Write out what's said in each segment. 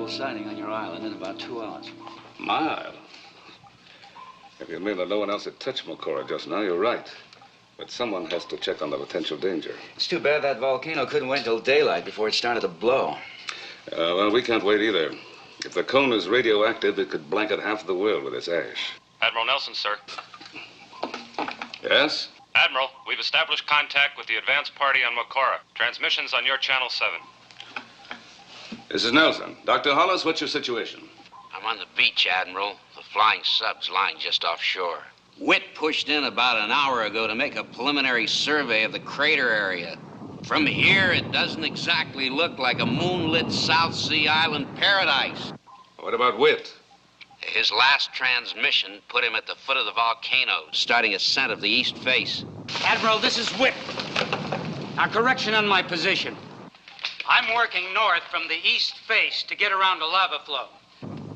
possible sighting on your island in about 2 hours. My island? If you mean that no one else had touched Mokora just now, you're right. But someone has to check on the potential danger. It's too bad that volcano couldn't wait until daylight before it started to blow. Well, we can't wait either. If the cone is radioactive, it could blanket half the world with its ash. Admiral Nelson, sir. Yes? Admiral, we've established contact with the advance party on Mokora. Transmissions on your Channel 7. This is Nelson. Dr. Hollis, what's your situation? I'm on the beach, Admiral. The flying sub's lying just offshore. Witt pushed in about an hour ago to make a preliminary survey of the crater area. From here, it doesn't exactly look like a moonlit South Sea island paradise. What about Witt? His last transmission put him at the foot of the volcano, starting ascent of the east face. Admiral, this is Witt. Now, correction on my position. I'm working north from the east face to get around a lava flow.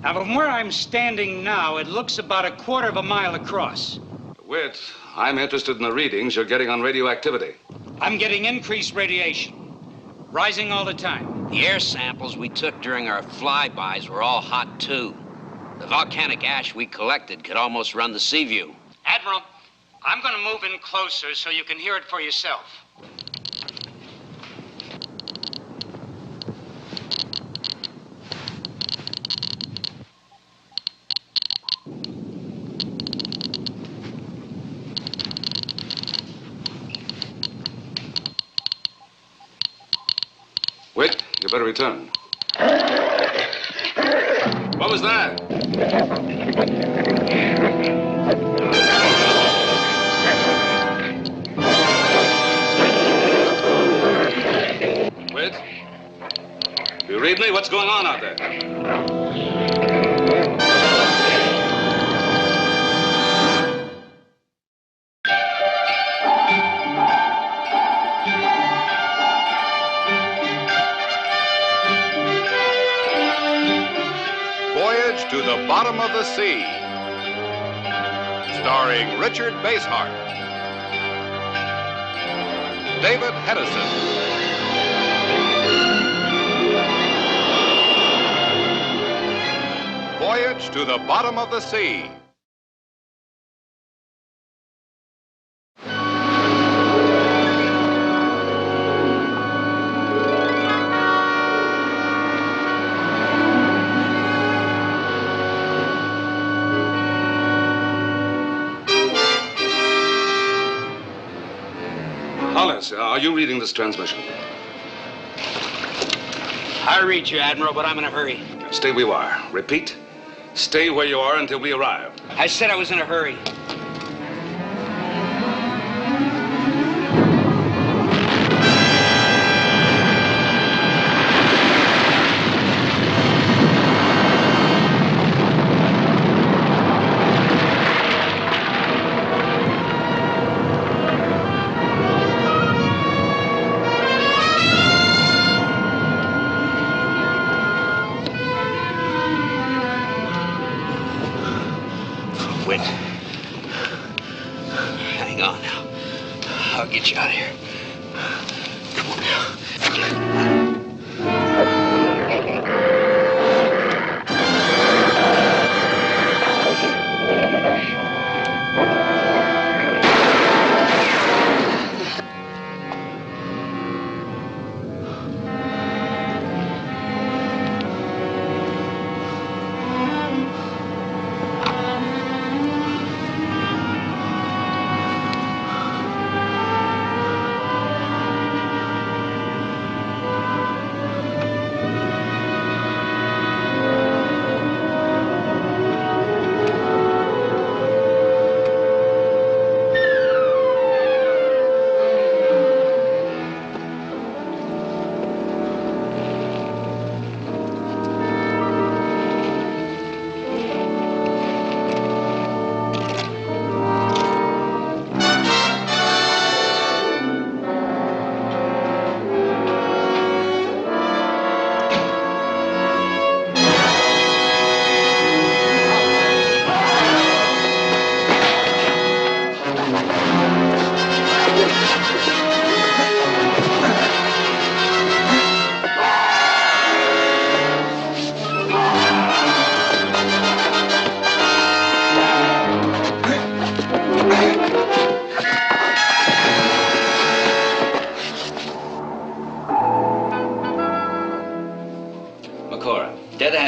Now, from where I'm standing now, it looks about a quarter of a mile across. Witt, I'm interested in the readings you're getting on radioactivity. I'm getting increased radiation, rising all the time. The air samples we took during our flybys were all hot, too. The volcanic ash we collected could almost run the sea view. Admiral, I'm going to move in closer so you can hear it for yourself. Witt, you better return. What was that? Witt? You read me? What's going on out there? Voyage to the Bottom of the Sea, starring Richard Basehart, David Hedison, Voyage to the Bottom of the Sea. Hollis, are you reading this transmission? I read you, Admiral, but I'm in a hurry. Stay where you are. Repeat. Stay where you are until we arrive. I said I was in a hurry. Witt. Hang on now. I'll get you out of here. Come on now.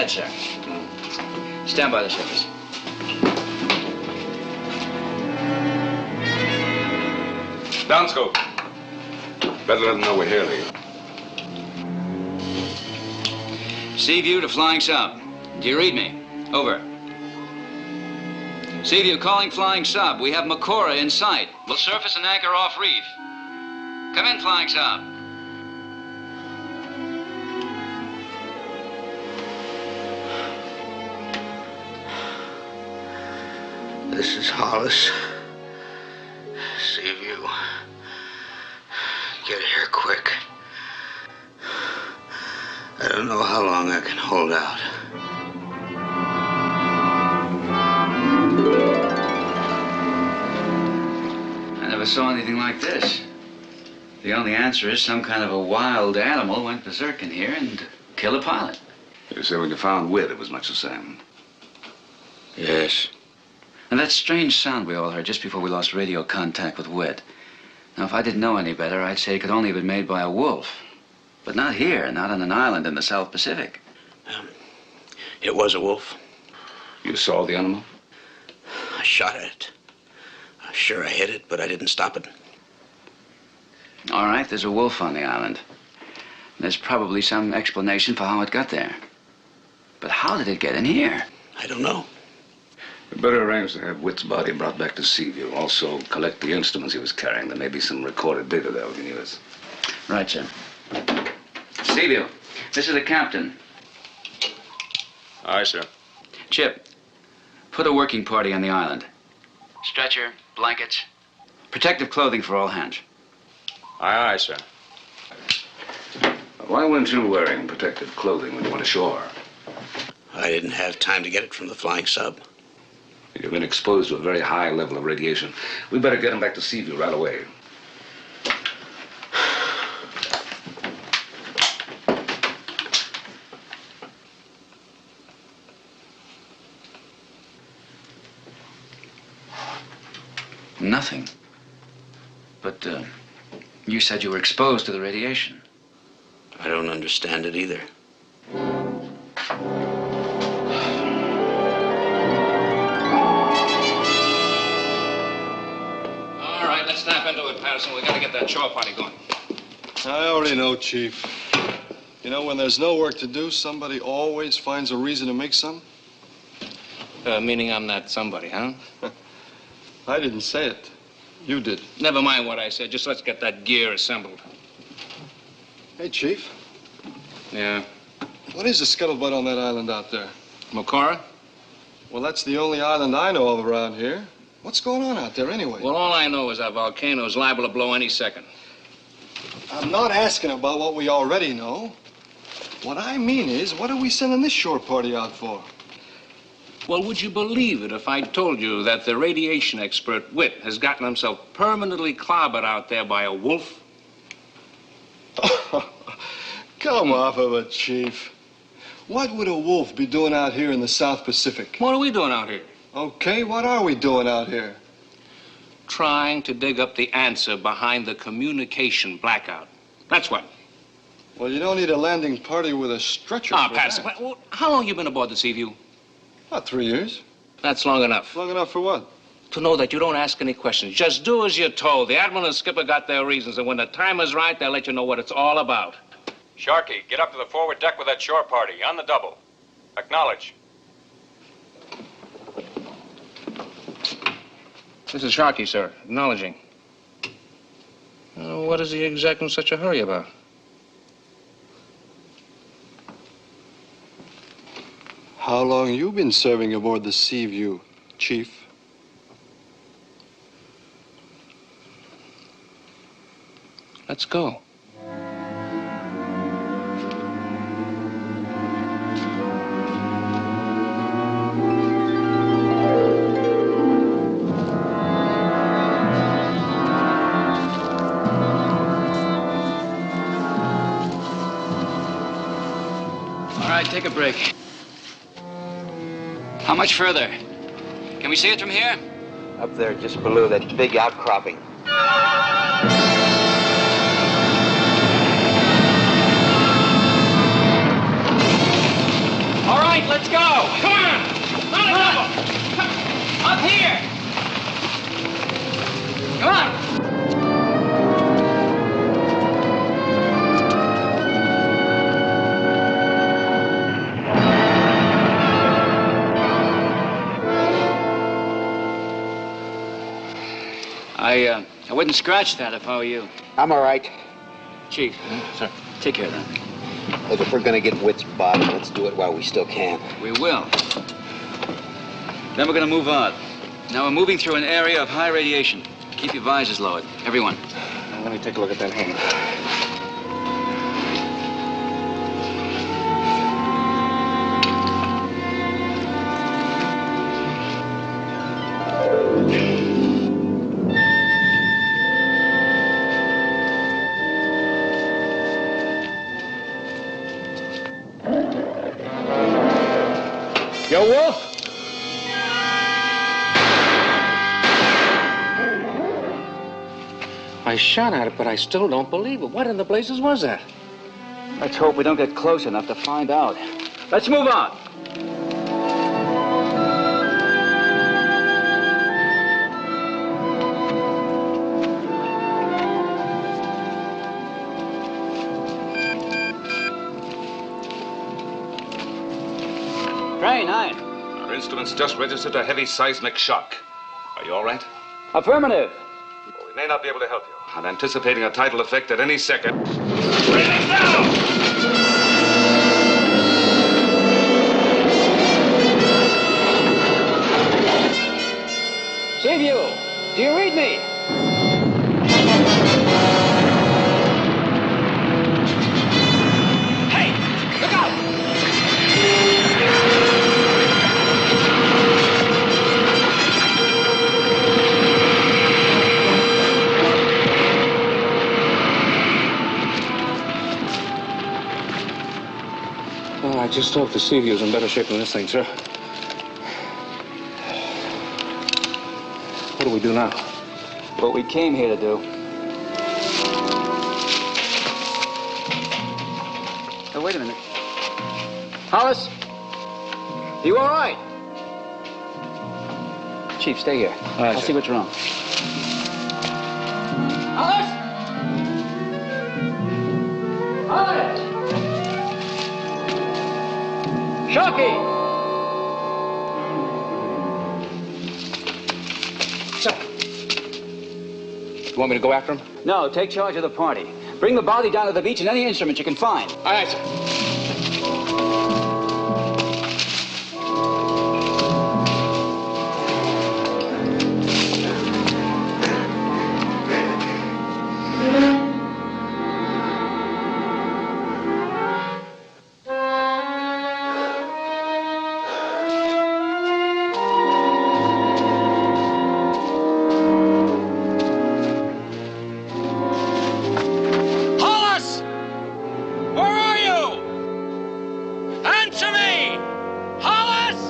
ahead, sir. Stand by the surface. Downscope. Better let them know we're here, Lee. Sea view to flying sub. Do you read me? Over. Sea view calling flying sub. We have Makora in sight. We'll surface and anchor off reef. Come in, flying sub. This is Hollis. Seaview. Get here quick. I don't know how long I can hold out. I never saw anything like this. The only answer is some kind of a wild animal went berserk in here and killed a pilot. You say when you found Whit, it was much the same. Yes. And that strange sound we all heard just before we lost radio contact with Whit. Now, if I didn't know any better, I'd say it could only have been made by a wolf. But not here, not on an island in the South Pacific. It was a wolf. You saw the animal? I shot at it. I'm sure I hit it, but I didn't stop it. All right, there's a wolf on the island. There's probably some explanation for how it got there. But how did it get in here? I don't know. We better arrange to have Whit's body brought back to Seaview. Also, collect the instruments he was carrying. There may be some recorded data there we can use. Right, sir. Seaview, this is the captain. Aye, sir. Chip, put a working party on the island. Stretcher, blankets, protective clothing for all hands. Aye, sir. Why weren't you wearing protective clothing when you went ashore? I didn't have time to get it from the flying sub. You've been exposed to a very high level of radiation. We better get him back to Seaview right away. Nothing. But, you said you were exposed to the radiation. I don't understand it either. All right, let's snap into it, Patterson. We gotta get that shore party going. I already know, Chief. You know, when there's no work to do, somebody always finds a reason to make some. Meaning I'm not somebody, huh? I didn't say it. You did. Never mind what I said. Just let's get that gear assembled. Hey, Chief. Yeah. What is the scuttlebutt on that island out there? Makora? Well, that's the only island I know of around here. What's going on out there anyway? Well, all I know is that volcano is liable to blow any second. I'm not asking about what we already know. What I mean is, what are we sending this shore party out for? Well, would you believe it if I told you that the radiation expert, Whit, has gotten himself permanently clobbered out there by a wolf? Come off of it, Chief. What would a wolf be doing out here in the South Pacific? What are we doing out here? Okay, what are we doing out here? Trying to dig up the answer behind the communication blackout. That's what. Well, you don't need a landing party with a stretcher. Ah, for Patterson, that. well, how long you been aboard the Seaview? About 3 years. That's long enough. Long enough for what? To know that you don't ask any questions. Just do as you're told. The Admiral and Skipper got their reasons, and when the time is right, they'll let you know what it's all about. Sharky, get up to the forward deck with that shore party. On the double. Acknowledge. This is Sharky, sir. Acknowledging. What is the exec in such a hurry about? How long you been serving aboard the Seaview, Chief? Let's go. All right, take a break. How much further? Can we see it from here? Up there, just below that big outcropping. All right, I wouldn't scratch that if I were you. I'm all right. Chief. Sir. Take care of that. Look, if we're gonna get Whit's body, let's do it while we still can. We will. Then we're gonna move on. Now we're moving through an area of high radiation. Keep your visors lowered. Everyone. Now, let me take a look at that hand. Yo, Wolf? I shot at it, but I still don't believe it. What in the blazes was that? Let's hope we don't get close enough to find out. Let's move on. Train 9. Our instruments just registered a heavy seismic shock. Are you all right? Affirmative. Well, we may not be able to help you. I'm anticipating a tidal effect at any second. Breathing down! Seaview, do you read me? Hey, look out! Well, I just hope the sea view's in better shape than this thing, sir. What do we do now? What we came here to do. Oh, wait a minute. Hollis? You all right? Chief, stay here. All right, I'll sir. see what's wrong. Hollis! Hollis! Shocky! Sir. You want me to go after him? No, take charge of the party. Bring the body down to the beach and any instrument you can find. All right, sir. Hollis! Where are you? Answer me! Hollis!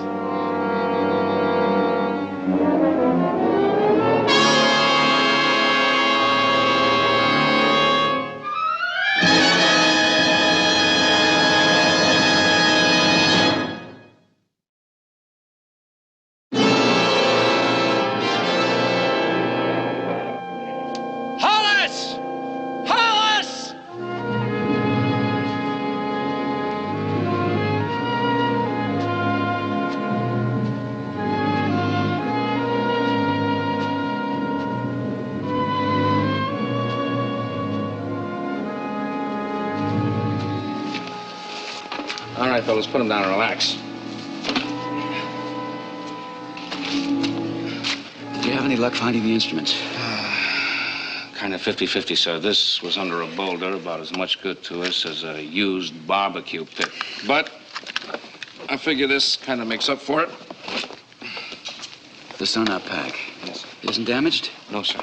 Hollis! Hollis! All right, fellas, put him down and relax. Did you have any luck finding the instruments? Kind of 50-50, sir. This was under a boulder, about as much good to us as a used barbecue pit. But I figure this kind of makes up for it. The sonar pack. Yes. It isn't damaged? No, sir.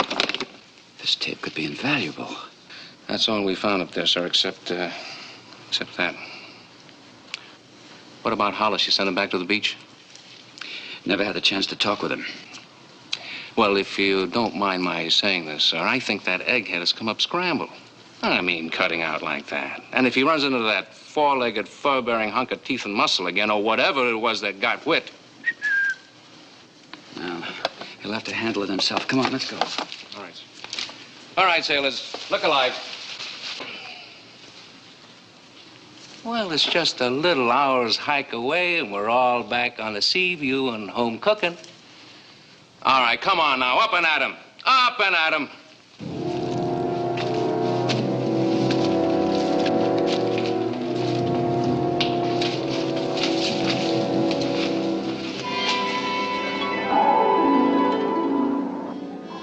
This tape could be invaluable. That's all we found up there, sir, except that. What about Hollis? You sent him back to the beach? Never had the chance to talk with him. Well, if you don't mind my saying this, sir, I think that egghead has come up scrambled. I mean, cutting out like that. And if he runs into that four-legged, fur-bearing hunk of teeth and muscle again, or whatever it was that got Whit. Well, he'll have to handle it himself. Come on, let's go. All right. All right, sailors. Look alive. Well, it's just a little hour's hike away, and we're all back on the sea view and home cooking. All right, come on now. Up and at 'em. Up and at 'em.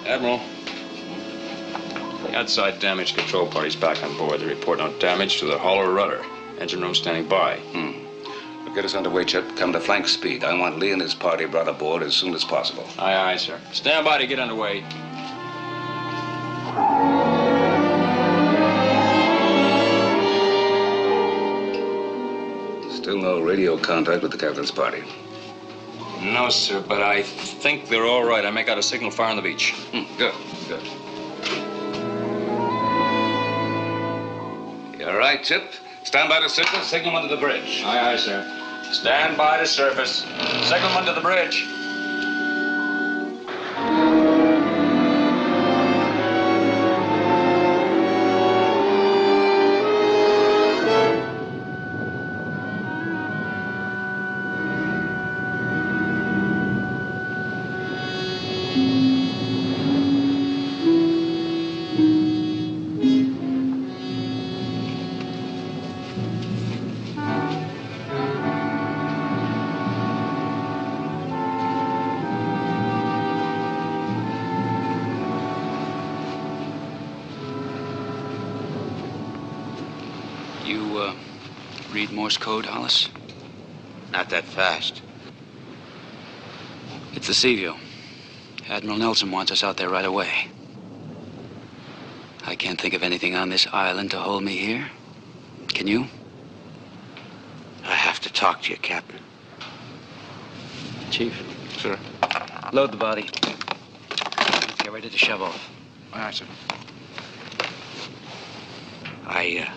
Admiral, the outside damage control party's back on board. They report no damage to the hull or rudder. Engine room standing by. Well, get us underway, Chip. Come to flank speed. I want Lee and his party brought aboard as soon as possible. Aye, aye, sir. Stand by to get underway. Still no radio contact with the captain's party. No, sir, but I think they're all right. I make out a signal fire on the beach. Good, good. You all right, Chip? Stand by to surface, signal under the bridge. Aye, aye, sir. Stand by to surface. Signal under the bridge. Read Morse code, Hollis? Not that fast. It's the Seaview. Admiral Nelson wants us out there right away. I can't think of anything on this island to hold me here. Can you? I have to talk to you, Captain. Chief. Sir. Load the body. Get ready to shove off. Aye, aye, sir. I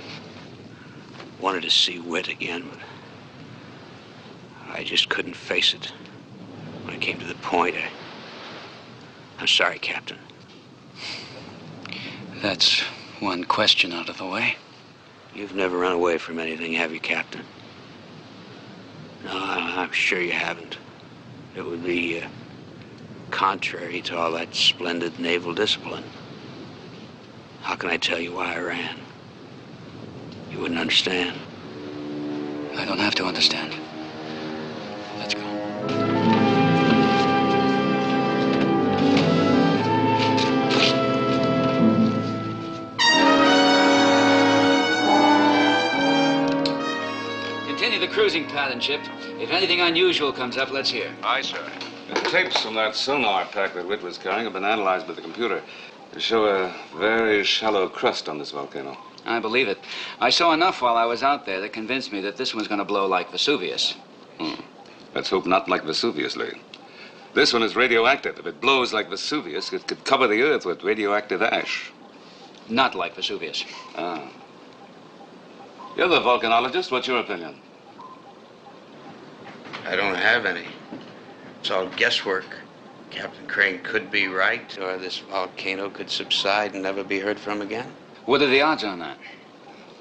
wanted to see Whit again, but I just couldn't face it. When it came to the point, I'm sorry, Captain. That's one question out of the way. You've never run away from anything, have you, Captain? No, I'm sure you haven't. It would be contrary to all that splendid naval discipline. How can I tell you why I ran? You wouldn't understand. I don't have to understand. Let's go. Continue the cruising pattern, Chip. If anything unusual comes up, let's hear. Aye, sir. The tapes from that sonar pack that Whit was carrying have been analyzed by the computer. They show a very shallow crust on this volcano. I believe it. I saw enough while I was out there that convinced me that this one's going to blow like Vesuvius. Let's hope not like Vesuvius, Lee. This one is radioactive. If it blows like Vesuvius, it could cover the Earth with radioactive ash. Not like Vesuvius. Ah. You're the volcanologist. What's your opinion? I don't have any. It's all guesswork. Captain Crane could be right, or this volcano could subside and never be heard from again. What are the odds on that?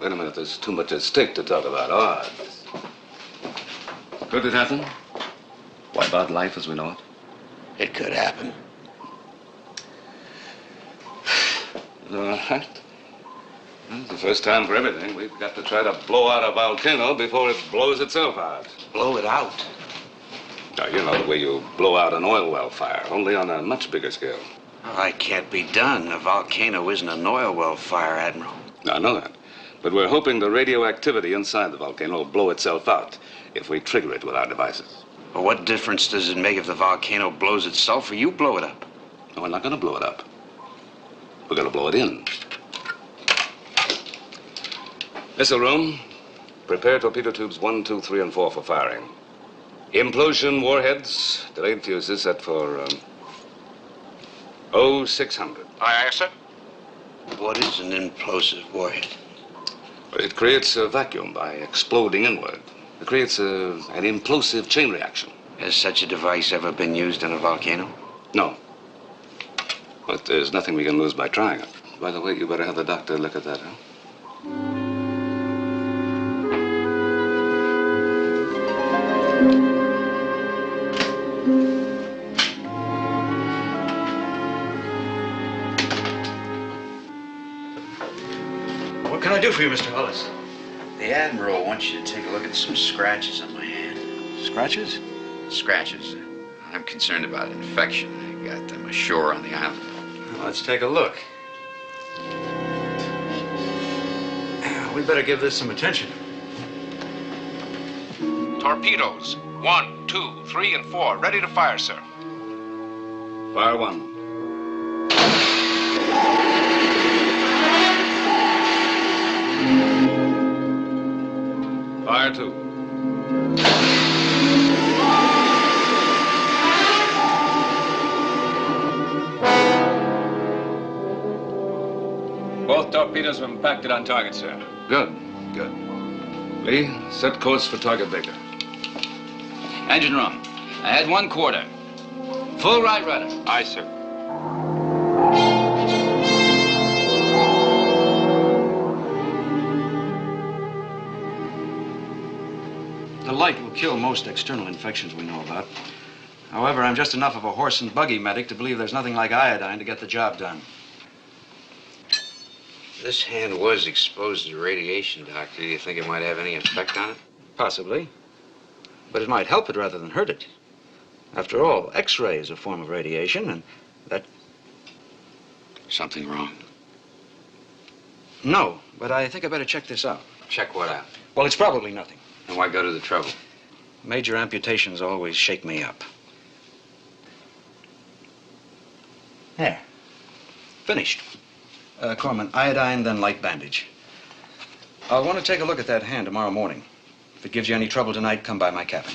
Wait a minute. There's too much at stake to talk about odds. Could it happen? Wipe out life as we know it? It could happen. All right. Well, it's the first time for everything. We've got to try to blow out a volcano before it blows itself out. Blow it out? Now, you know the way you blow out an oil well fire, only on a much bigger scale. Oh, that can't be done. A volcano isn't an oil well fire, Admiral. I know that. But we're hoping the radioactivity inside the volcano will blow itself out if we trigger it with our devices. Well, what difference does it make if the volcano blows itself or you blow it up? No, we're not going to blow it up. We're going to blow it in. Missile room, prepare torpedo tubes 1, 2, 3, and 4 for firing. Implosion warheads, delayed fuses set for 0600. Aye, aye, sir. What is an implosive warhead? It creates a vacuum by exploding inward. It creates an implosive chain reaction. Has such a device ever been used in a volcano? No. But there's nothing we can lose by trying it. By the way, you better have the doctor look at that, huh? What can I do for you, Mr. Hollis? The Admiral wants you to take a look at some scratches on my hand. Scratches? Scratches. I'm concerned about infection. I got them ashore on the island. Well, let's take a look. We better give this some attention. Torpedoes. 1, 2, 3, and 4. Ready to fire, sir. Fire 1. Fire 2. Both torpedoes were impacted on target, sir. Good, good. Lee, set course for target Baker. Engine room. Ahead 1/4. Full right rudder. Aye, sir. The light will kill most external infections we know about. However, I'm just enough of a horse and buggy medic to believe there's nothing like iodine to get the job done. This hand was exposed to radiation, Doctor. Do you think it might have any effect on it? Possibly. But it might help it rather than hurt it. After all, X-ray is a form of radiation, and that... Something wrong? No, but I think I better check this out. Check what out? Well, it's probably nothing. And why go to the trouble? Major amputations always shake me up. There. Finished. Corman, iodine, then light bandage. I'll want to take a look at that hand tomorrow morning. If it gives you any trouble tonight, come by my cabin.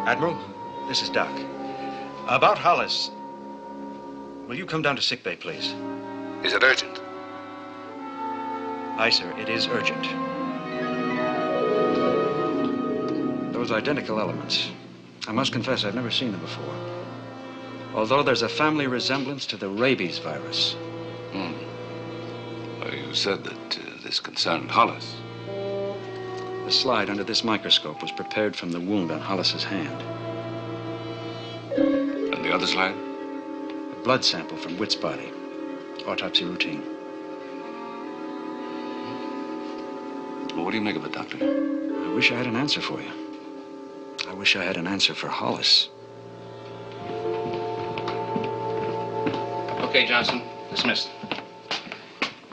Admiral, this is Doc. About Hollis, will you come down to sickbay, please? Is it urgent? Aye, sir, it is urgent. Those identical elements. I must confess I've never seen them before. Although there's a family resemblance to the rabies virus. Well, you said that this concerned Hollis. The slide under this microscope was prepared from the wound on Hollis's hand. And the other slide? A blood sample from Witt's body. Autopsy routine. Well, what do you make of it, Doctor? I wish I had an answer for you. I wish I had an answer for Hollis. Okay, Johnson. Dismissed.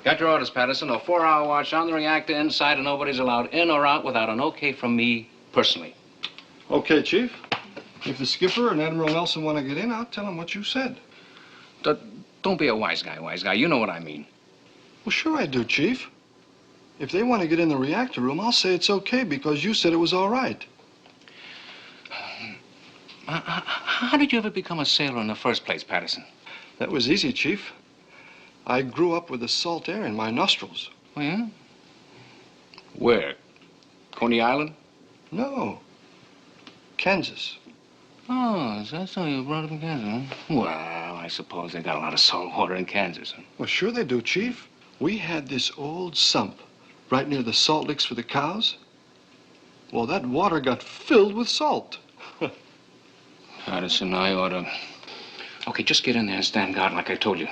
Got your orders, Patterson. A 4-hour watch on the reactor inside, and nobody's allowed in or out without an okay from me personally. Okay, Chief. If the skipper and Admiral Nelson want to get in, I'll tell them what you said. Don't be a wise guy. You know what I mean. Well, sure I do, Chief. If they want to get in the reactor room, I'll say it's okay because you said it was all right. How did you ever become a sailor in the first place, Patterson? That was easy, Chief. I grew up with the salt air in my nostrils. Oh, yeah? Where? Coney Island? No. Kansas. Oh, is that so? You brought up in Kansas, huh? Well, I suppose they got a lot of salt water in Kansas, huh? Well, sure they do, Chief. We had this old sump right near the salt licks for the cows. Well, that water got filled with salt. Patterson, I ought to... Okay, just get in there and stand guard like I told you.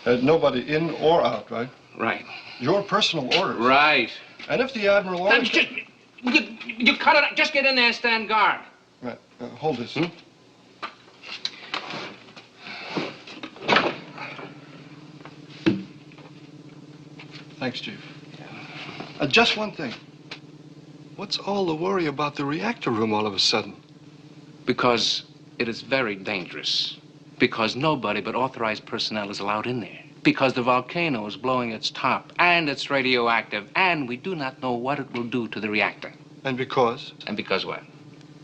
Nobody in or out, right? Right. Your personal orders. Right. And if the Admiral orders... You cut it out. Just get in there and stand guard. Right. Hold this. Thanks, Chief. Just one thing. What's all the worry about the reactor room all of a sudden? Because it is very dangerous. Because nobody but authorized personnel is allowed in there. Because the volcano is blowing its top, and it's radioactive, and we do not know what it will do to the reactor. And because? And because what?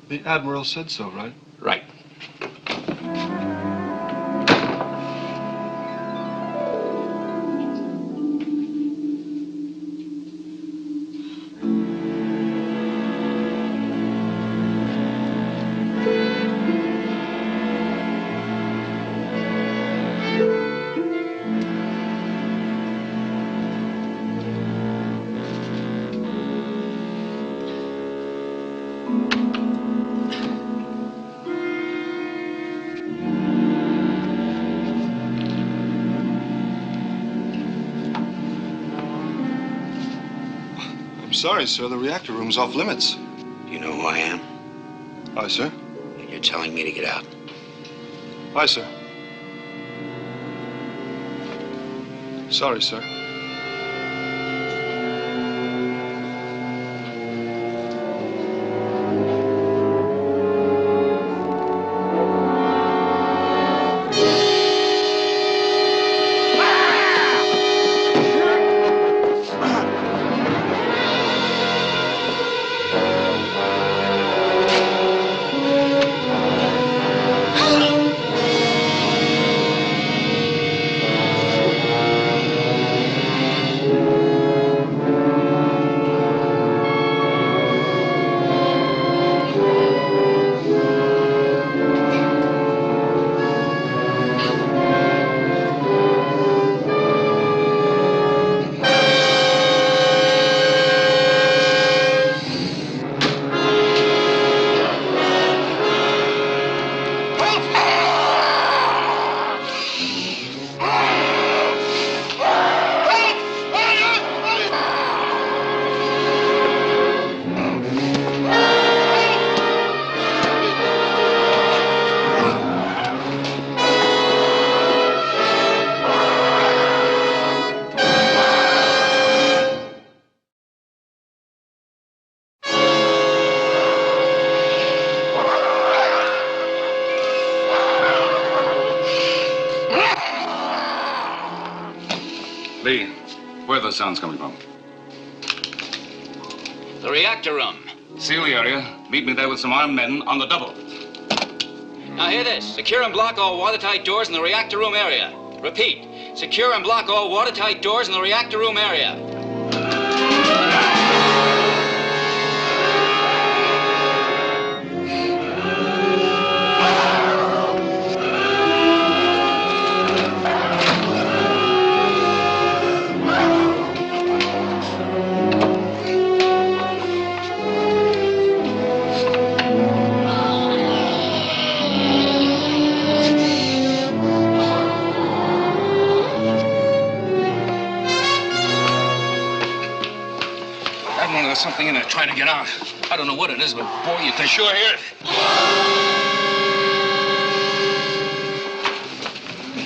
The Admiral said so, right? Right. Sorry, sir. The reactor room's off limits. Do you know who I am? Aye, sir. And you're telling me to get out. Aye, sir. Sorry, sir. Lee, where are those sounds coming from? The reactor room. Seal the area. Meet me there with some armed men on the double. Now hear this. Secure and block all watertight doors in the reactor room area. Repeat. Secure and block all watertight doors in the reactor room area. There's something in there trying to get out. I don't know what it is, but boy, you can sure hear it.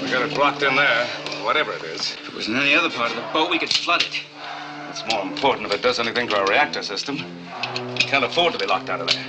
We got it blocked in there, whatever it is. If it was in any other part of the boat, we could flood it. It's more important if it does anything to our reactor system. We can't afford to be locked out of there.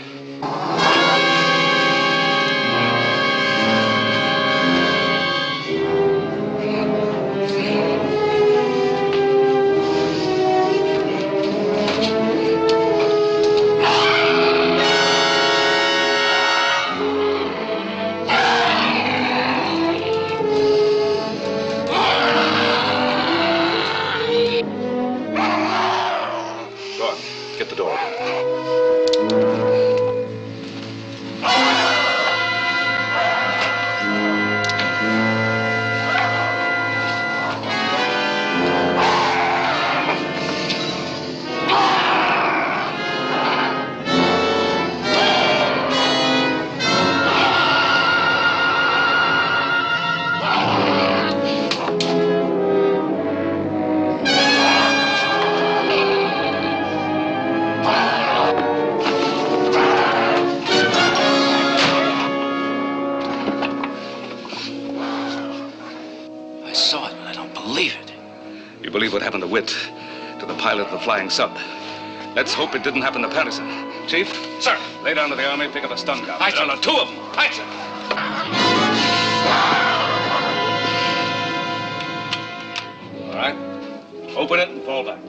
You believe what happened to Witt, to the pilot of the flying sub. Let's hope it didn't happen to Patterson. Chief? Sir. Lay down to the Army, pick up a stun gun. Aye, sir. There are 2 of them. Aye, sir. All right. Open it and fall back.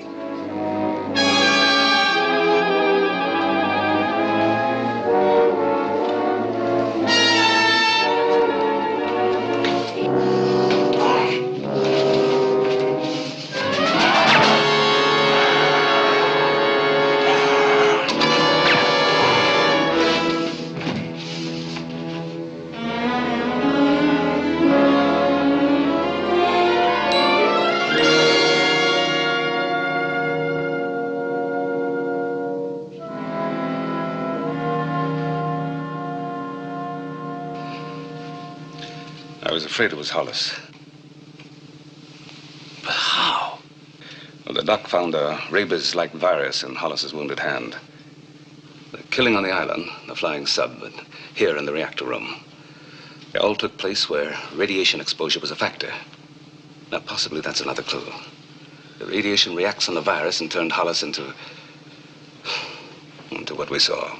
I was afraid it was Hollis. But how? Well, the doc found a rabies-like virus in Hollis's wounded hand. The killing on the island, the flying sub, and here in the reactor room. They all took place where radiation exposure was a factor. Now, possibly that's another clue. The radiation reacts on the virus and turned Hollis into what we saw.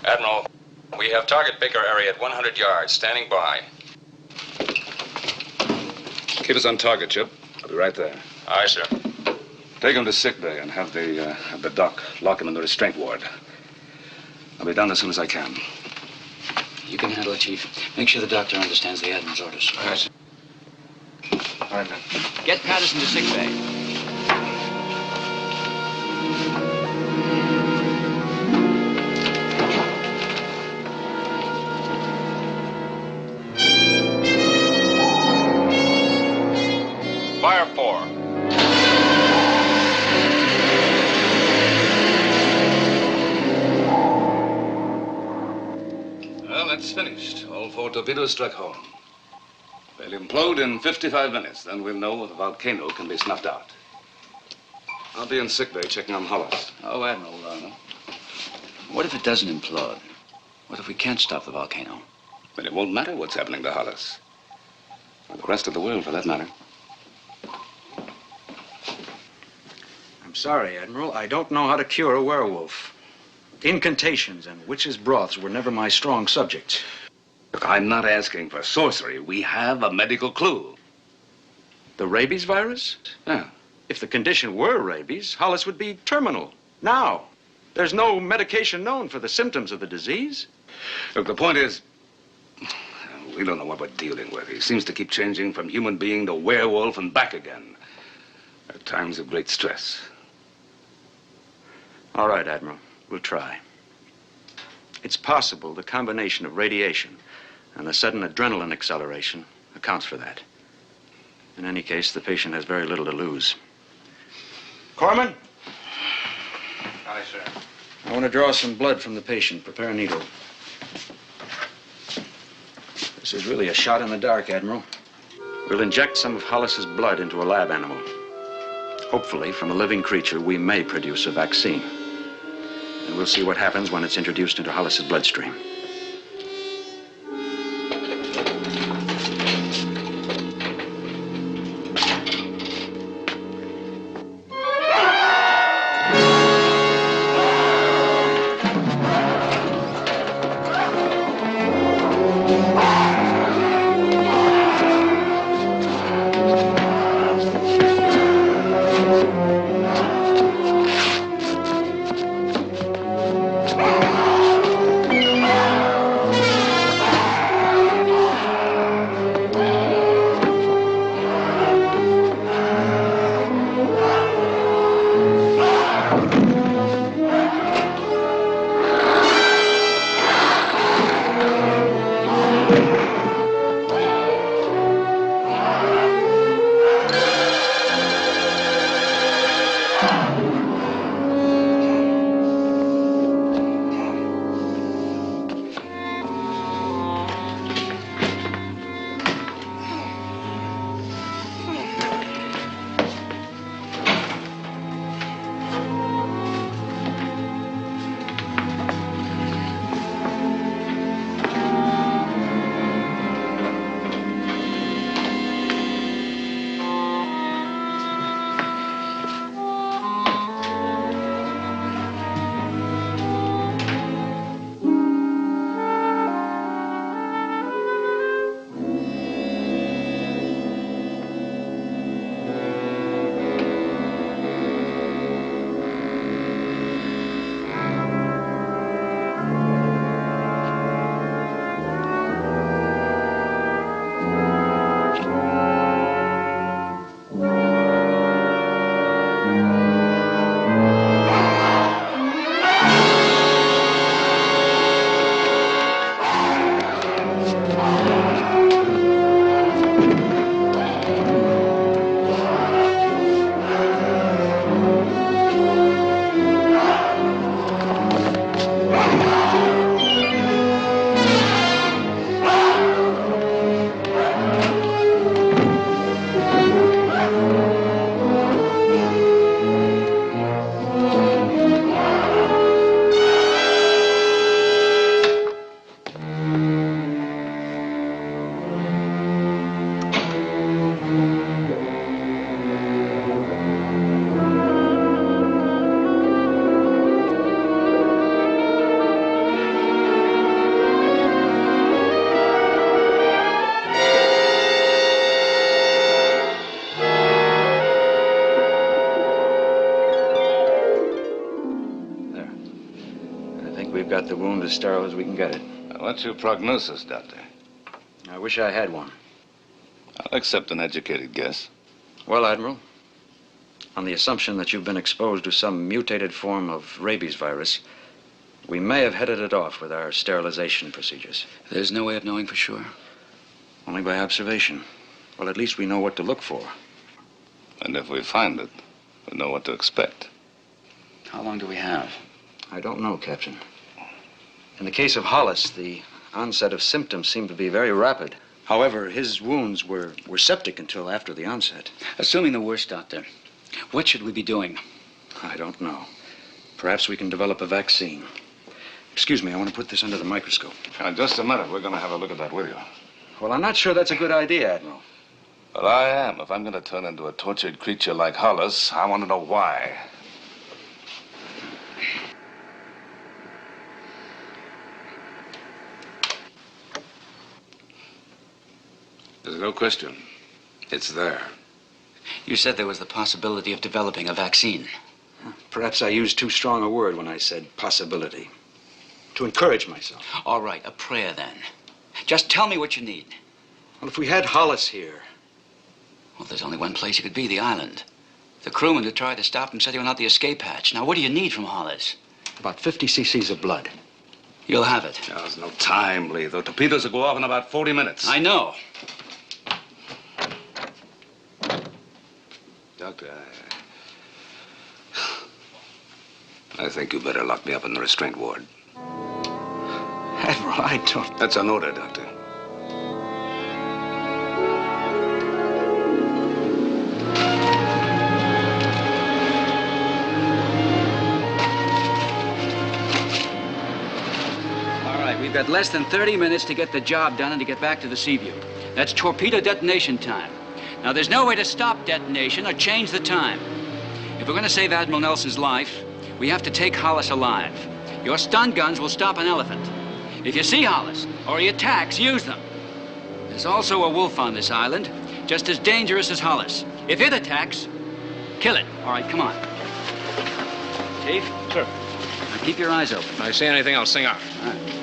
Admiral, we have target Baker area at 100 yards, standing by. Keep us on target, Chip. I'll be right there. Aye, sir. Take him to sick bay and have the doc lock him in the restraint ward. I'll be down as soon as I can. You can handle it, Chief. Make sure the doctor understands the Admiral's orders. All right. All right, then. Get Patterson to sick bay. Fire 4. Well, that's finished. All 4 torpedoes struck home. They'll implode in 55 minutes. Then we'll know if the volcano can be snuffed out. I'll be in sickbay checking on Hollis. Oh, Admiral, what if it doesn't implode? What if we can't stop the volcano? Then it won't matter what's happening to Hollis. Or the rest of the world, for that matter. I'm sorry, Admiral. I don't know how to cure a werewolf. Incantations and witches' broths were never my strong subjects. Look, I'm not asking for sorcery. We have a medical clue. The rabies virus? Yeah. If the condition were rabies, Hollis would be terminal. Now, there's no medication known for the symptoms of the disease. Look, the point is, we don't know what we're dealing with. He seems to keep changing from human being to werewolf and back again. At times of great stress. All right, Admiral. We'll try. It's possible the combination of radiation and the sudden adrenaline acceleration accounts for that. In any case, the patient has very little to lose. Corman? Aye, sir. I want to draw some blood from the patient. Prepare a needle. This is really a shot in the dark, Admiral. We'll inject some of Hollis's blood into a lab animal. Hopefully, from a living creature, we may produce a vaccine. And we'll see what happens when it's introduced into Hollis's bloodstream. cut the wound as sterile as we can get it. What's your prognosis, Doctor? I wish I had one. I'll accept an educated guess. Well, Admiral, on the assumption that you've been exposed to some mutated form of rabies virus, we may have headed it off with our sterilization procedures. There's no way of knowing for sure? Only by observation. Well, at least we know what to look for. And if we find it, we know what to expect. How long do we have? I don't know, Captain. In the case of Hollis, the onset of symptoms seemed to be very rapid. However, his wounds were septic until after the onset. Assuming the worst, Doctor, what should we be doing? I don't know. Perhaps we can develop a vaccine. Excuse me, I want to put this under the microscope. Just a minute. We're going to have a look at that with you. Well, I'm not sure that's a good idea, Admiral. But I am. If I'm going to turn into a tortured creature like Hollis, I want to know why. There's no question. It's there. You said there was the possibility of developing a vaccine. Perhaps I used too strong a word when I said possibility. To encourage myself. All right, a prayer then. Just tell me what you need. Well, if we had Hollis here. Well, there's only one place you could be, the island. The crewman who tried to stop him said he went out the escape hatch. Now, what do you need from Hollis? About 50 cc's of blood. You'll have it. There's no time, Lee. The torpedoes will go off in about 40 minutes. I know. Doctor, I think you better lock me up in the restraint ward. Admiral, I don't... That's an order, Doctor. All right, we've got less than 30 minutes to get the job done and to get back to the Seaview. That's torpedo detonation time. Now, there's no way to stop detonation or change the time. If we're going to save Admiral Nelson's life, we have to take Hollis alive. Your stun guns will stop an elephant. If you see Hollis or he attacks, use them. There's also a wolf on this island, just as dangerous as Hollis. If it attacks, kill it. All right, come on. Chief? Sir. Now keep your eyes open. If I see anything, I'll sing out. All right.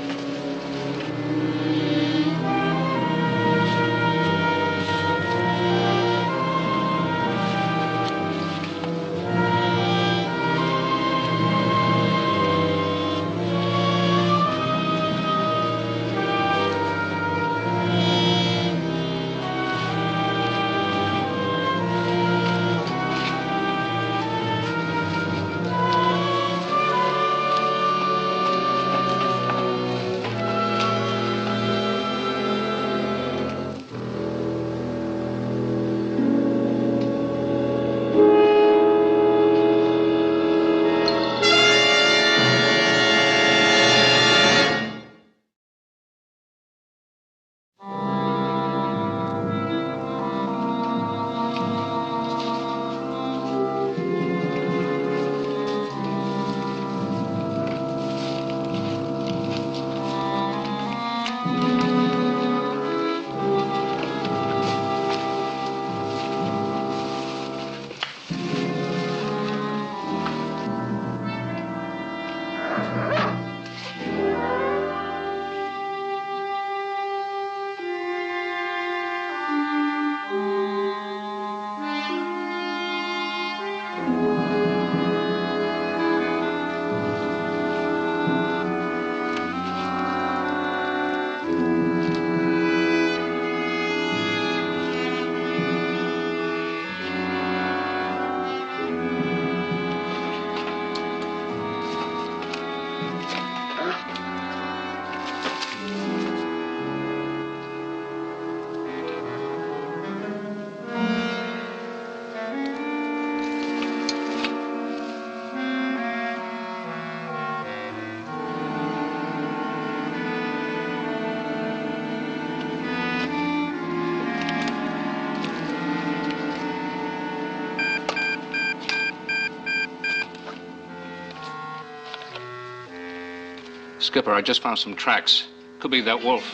Skipper, I just found some tracks. Could be that wolf.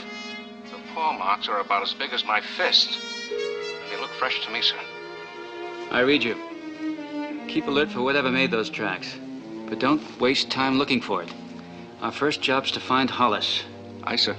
The paw marks are about as big as my fist. They look fresh to me, sir. I read you. Keep alert for whatever made those tracks. But don't waste time looking for it. Our first job's to find Hollis. Aye, sir.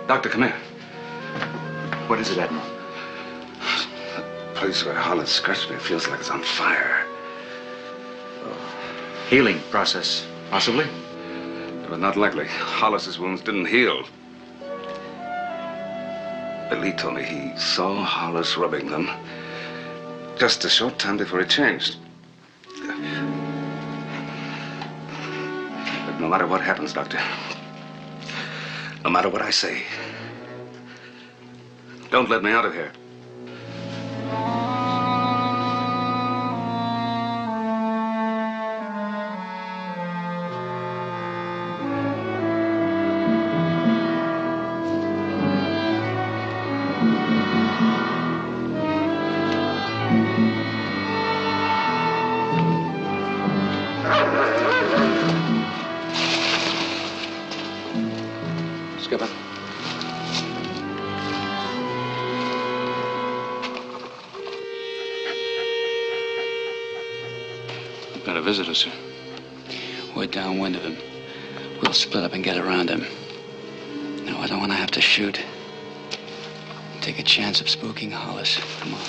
Doctor, come here. What is it, Admiral? The place where Hollis scratched me feels like it's on fire. Healing process, possibly? But not likely. Hollis's wounds didn't heal. Lee told me he saw Hollis rubbing them just a short time before he changed. But no matter what happens, Doctor, no matter what I say, don't let me out of here. Skipper. We've got a visitor, sir. We're downwind of him. We'll split up and get around him. No, I don't want to have to shoot. Take a chance of spooking Hollis. Come on.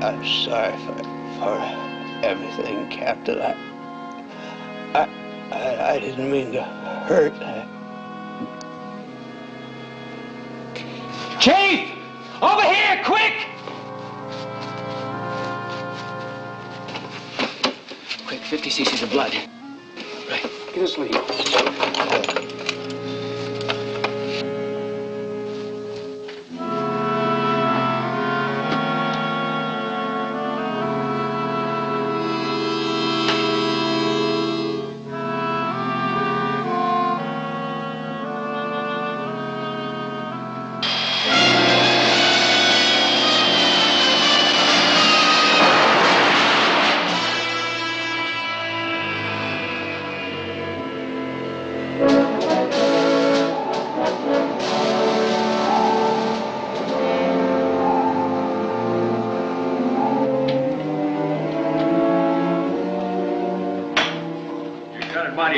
I'm sorry for everything, Captain. I didn't mean to hurt. Chief! Over here, quick! Quick, 50 cc's of blood. Right. Get a sleeve.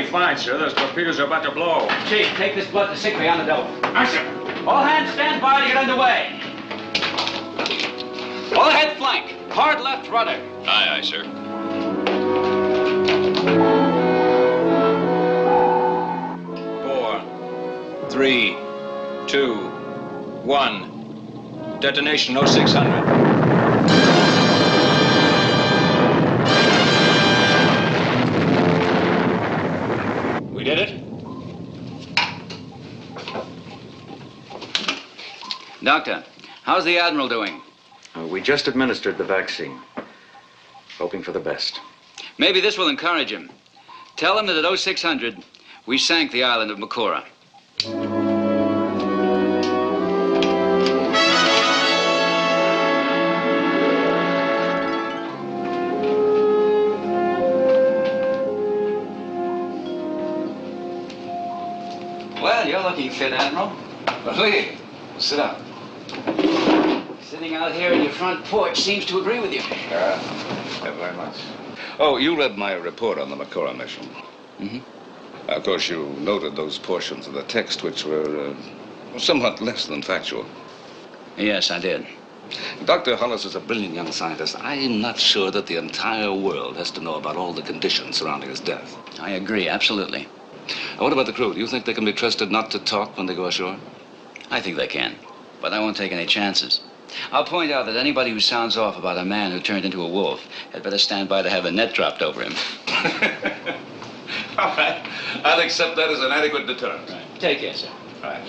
fine, sir. Those torpedoes are about to blow. Chief, take this blood to sick bay on the double. Aye, sir. All hands stand by to get underway. All ahead flank. Hard left rudder. Aye, aye, sir. 4, 3, 2, 1. Detonation 0600. We did it? Doctor, how's the Admiral doing? We just administered the vaccine. Hoping for the best. Maybe this will encourage him. Tell him that at 0600, we sank the island of Makora. Well, you're looking fit, Admiral. Lee, sit down. Sitting out here in your front porch seems to agree with you. Yeah, very much. Oh, you read my report on the Makora mission. Mm-hmm. Of course, you noted those portions of the text which were somewhat less than factual. Yes, I did. Dr. Hollis is a brilliant young scientist. I'm not sure that the entire world has to know about all the conditions surrounding his death. I agree, absolutely. What about the crew? Do you think they can be trusted not to talk when they go ashore? I think they can, but I won't take any chances. I'll point out that anybody who sounds off about a man who turned into a wolf had better stand by to have a net dropped over him. All right. I'll accept that as an adequate deterrent. Right. Take care, sir. All right.